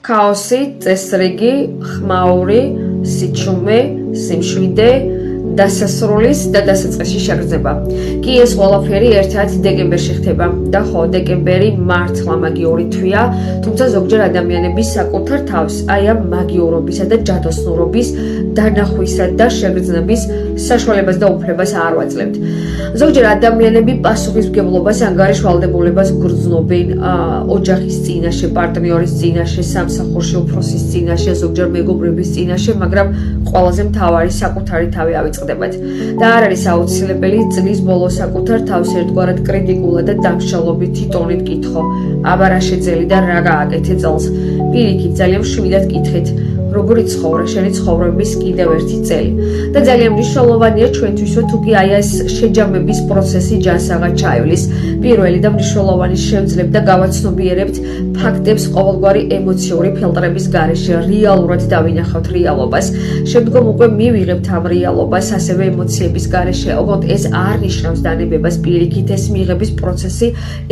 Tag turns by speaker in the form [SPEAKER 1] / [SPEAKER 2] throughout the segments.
[SPEAKER 1] ქაოსი, წესრიგი, ხმაური, სიჩუმე, სიმშვიდე, დასასრულის და დასაწყისში შეგრძნება. კი ეს ყველაფერი ერთ-ერთ დეკემბერში ხდება და ხო, დეკემბერი მართლა მაგიური თვეა, თუმცა ზოგჯერ ადამიანები საკუთარ თავს აი ამ მაგიურობისა და ჯადოსნურობის დანახვისა და შეგრძნების საშუალებას და უფლებას არ ვაძლევთ. ზოგჯერ ადამიანები პასუხისმგებლობას, ანგარიშვალდებულებას გრძნობენ ოჯახის წინაშე, პარტნიორის წინაშე, სამსახურში უფროსის წინაშე, ზოგჯერ მეგობრების წინაშე, მაგრამ ყველაზე მთავარი საკუთარი თავი ავიწყდებათ. და არ არის აუცილებელი წლის ბოლოს საკუთარ თავს ერთგვარად კრიტიკულად და დამსჯელობითი ტონით კითხო. აბა რა შეძელი და რა გააკეთე წელს. პირიქით, ძალიან მშვიდად კითხეთ. როგორი ცხოვრა შენი ცხოვრების კიდევ ერთი წელი და ძალიან მნიშვნელოვანია ჩვენთვისო თუ კი აი ეს შეჯამების პროცესი ჯანსაღად ჩაივლის. პირველი და მნიშვნელოვანი შევძლებ და გავაცნობიერებთ ფაქტებს ყოველგვარი ემოციური ფილტრების გარეშე, რეალურად დავინახავთ რეალობას. შემდგომ უკვე მივიღებთ ამ რეალობას ასევე ემოციების გარეშე. ოღონდ ეს არ ნიშნავს დანებებას, პირიქით ეს მიღების პროცესი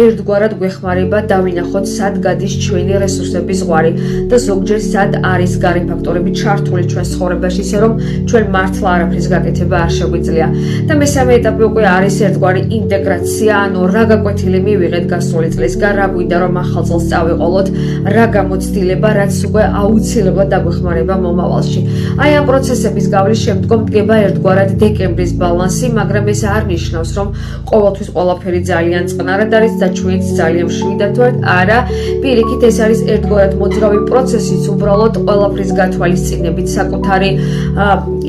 [SPEAKER 1] ერთგვარად გვეხმარება დავინახოთ სად გადის ჩვენი რესურსების ზღვარი და ზოგჯერ სად არის გარე ფაქტორები ჩართული ჩვენ ცხოვრებაში, ისე რომ ჩვენ მართლა არაფრის გაკეთება არ შეგვიძლია. და მესამე ეტაპი უკვე არის ერთგვარი ინტეგრაცია, ანუ რა გაკვეთილი მივიღეთ გასული წლის, რა გვინდა რომ ახალ წელს წავიყოლოთ, რა გამოცდილება, რაც უკვე აუცილებლად დაგვეხმარება მომავალში. აი ამ პროცესების გავლის შემდგომ დგება ერთგვარად დეკემბრის ბალანსი, მაგრამ ეს არ ნიშნავს, რომ ყოველთვის ყველაფერი ძალიან წყნარად არის და ჩვენც ძალიან მშვიდად ვართ. არა, პირიქით ეს არის ერთგვარად მოძრავი პროცესიც, უბრალოდ ყველაფრის გათვალისწინებით, საკუთარი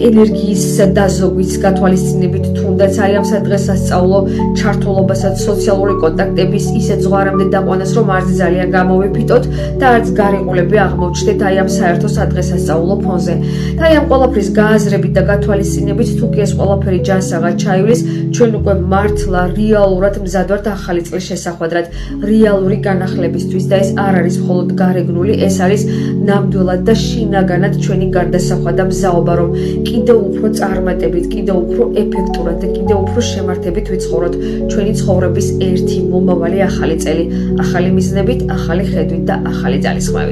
[SPEAKER 1] ენერგიის დაზოგვით გათვალისწინებით, თუნდაც აი ამ სადღესასწაულო ჩართულობასაც, სოციალური კონტაქტების ისეთ ზღვარამდე დაყვანას, რომ არც ძალიან გამოვიფიტოთ და არც გარიყულები აღმოჩნდეთ აი ამ საერთო სადღესასწაულო ფონზე. და აი ამ ყველაფრის გააზრებით და გათვალისწინებით, თუ კი ეს ყველაფერი ჯანსაღად ჩაივლის, ჩვენ უკვე მართლა რეალურად მზად ვართ ახალი წლის შესახვედრად, რეალური განახლებისთვის და ეს არ არის მხოლოდ გარეგნული, ეს არის ნამდვილად და შინაგანად ჩვენი გარდასახვა და მზაობა, რომ კიდევ უფრო წარმატებით, კიდევ უფრო ეფექტურად და კიდევ უფრო შემართებით ვიცხოვროთ ჩვენი ცხოვრების ერთი მომავალი ახალი წელი, ახალი მიზნებით, ახალი ხედვით და ახალი ძალისხმევით.